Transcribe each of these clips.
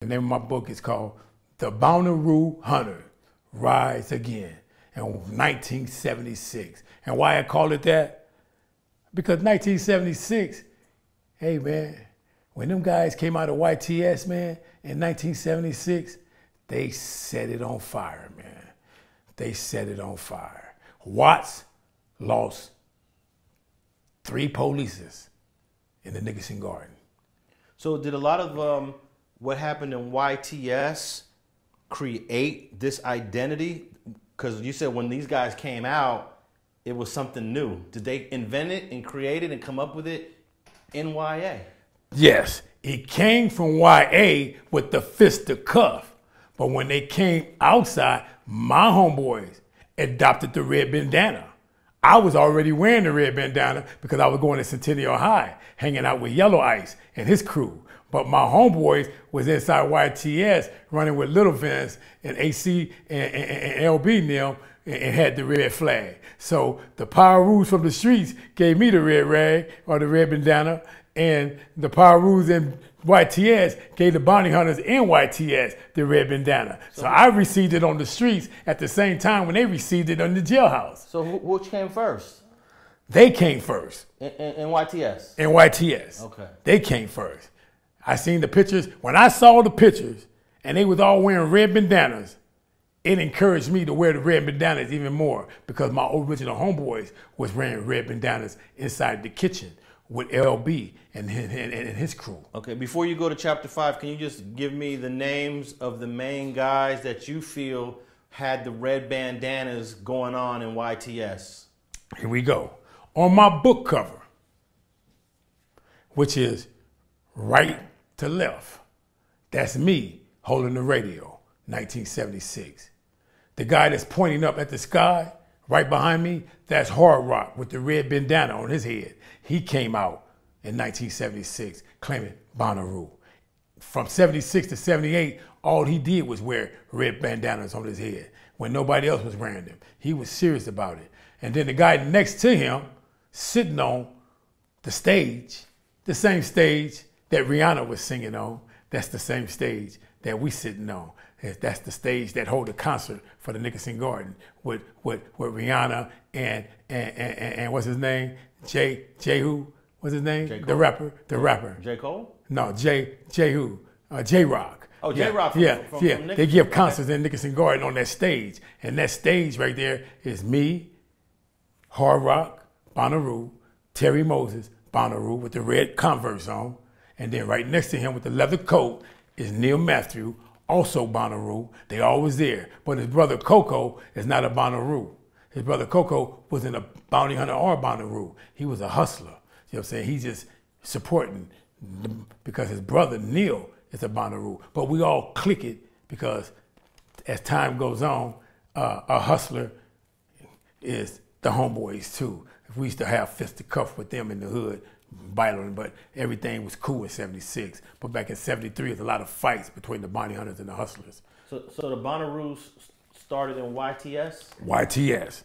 The name of my book is called The Bouty Hunter Rise Again in 1976. And why I call it that? Because 1976, hey man, when them guys came out of YTS, man, in 1976, they set it on fire, man. They set it on fire. Watts lost 3 polices in the Nickerson Garden. So did a lot of what happened in YTS create this identity? Because you said when these guys came out, it was something new. Did they invent it and create it and come up with it in YA? Yes, it came from YA with the fist to cuff. But when they came outside, my homeboys adopted the red bandana. I was already wearing the red bandana because I was going to Centennial High, hanging out with Yellow Ice and his crew. But my homeboys was inside YTS running with Little Vince and AC and LB Neil and had the red flag. So the Power Rules from the streets gave me the red rag or the red bandana, and the Power Rules in YTS gave the bounty hunters in YTS the red bandana. So I received it on the streets at the same time when they received it in the jailhouse. So which came first? They came first. In YTS? In YTS. Okay. They came first. I seen the pictures. When I saw the pictures and they was all wearing red bandanas, it encouraged me to wear the red bandanas even more because my original homeboys was wearing red bandanas inside the kitchen with LB and his crew. Okay, before you go to chapter 5, can you just give me the names of the main guys that you feel had the red bandanas going on in YTS? Here we go. On my book cover, which is right to left, that's me holding the radio, 1976. The guy that's pointing up at the sky, right behind me, that's Hard Rock with the red bandana on his head. He came out in 1976 claiming Bonnaroo. From 76 to 78, all he did was wear red bandanas on his head when nobody else was wearing them. He was serious about it. And then the guy next to him, sitting on the stage, the same stage that Rihanna was singing on, that's the same stage that we sitting on. That's the stage that hold the concert for the Nickerson Garden with Rihanna and what's his name? J who? What's his name? J. Cole? The rapper. J. Cole? No, J who? J Rock. Oh, J Rock. From they give concerts in Nickerson Garden on that stage, and that stage right there is me, Hard Rock, Bonnaroo, Terry Moses, Bonnaroo with the red Converse on, and then right next to him with the leather coat is Neil Matthew, also Bonnaroo. They always there, but his brother Coco is not a Bonnaroo. His brother Coco wasn't a bounty hunter or a Bonnaroo. He was a hustler. You know what I'm saying? He's just supporting because his brother Neil is a Bonnaroo. But we all click it because as time goes on, a hustler is the homeboys too. We used to have fist to cuff with them in the hood, battling, but everything was cool in 76. But back in 73, there's a lot of fights between the bounty hunters and the hustlers. So the Bonnaroos started in YTS? YTS.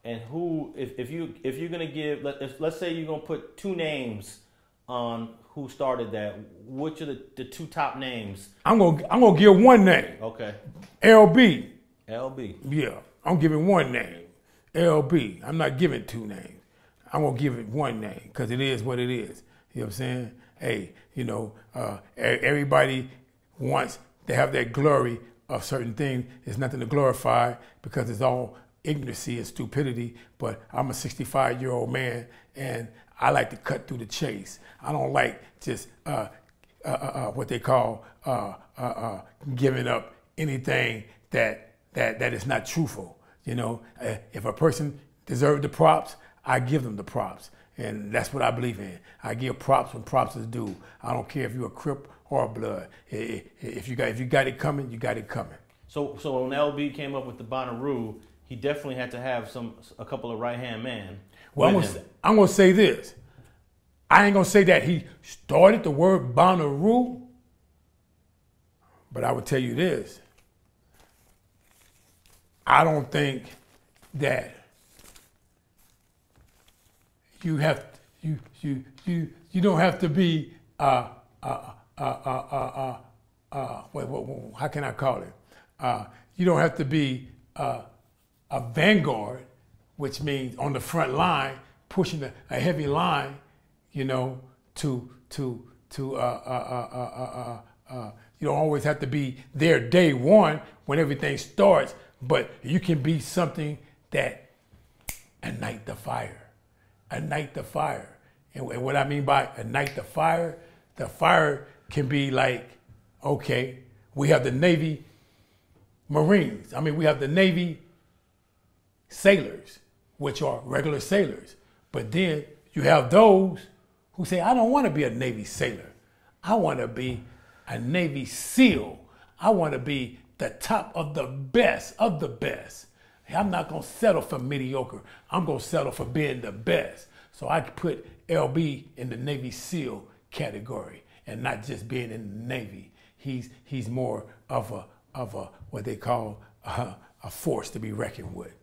And who, if you're gonna give, let's say you're gonna put 2 names on who started that, which are the 2 top names? I'm gonna give one name. Okay. LB. LB. Yeah, I'm giving one name. LB. I'm not giving 2 names. I'm gonna give it one name because it is what it is. You know what I'm saying? Hey, you know, everybody wants to have that glory of certain things. There's nothing to glorify because it's all ignorancy and stupidity. But I'm a 65-year-old man and I like to cut through the chase. I don't like just what they call giving up anything that is not truthful. You know, if a person deserves the props, I give them the props, and that's what I believe in. I give props when props is due. I don't care if you're a Crip or a Blood. If you got it coming, you got it coming. So when LB came up with the Bonnaroo, he definitely had to have a couple of right-hand men. Well, I'm gonna say this. I ain't gonna say that he started the word Bonnaroo, but I would tell you this. I don't think that you don't have to be how can I call it? You don't have to be a vanguard, which means on the front line, pushing a heavy line, you know, you don't always have to be there day one when everything starts, but you can be something that ignite the fire. Ignite the fire. And what I mean by ignite the fire can be like, okay, we have the Navy Marines. I mean, we have the Navy sailors, which are regular sailors. But then you have those who say, I don't want to be a Navy sailor. I want to be a Navy SEAL. I want to be the top of the best of the best. I'm not going to settle for mediocre. I'm going to settle for being the best. So I put LB in the Navy SEAL category and not just being in the Navy. He's more of a what they call a force to be reckoned with.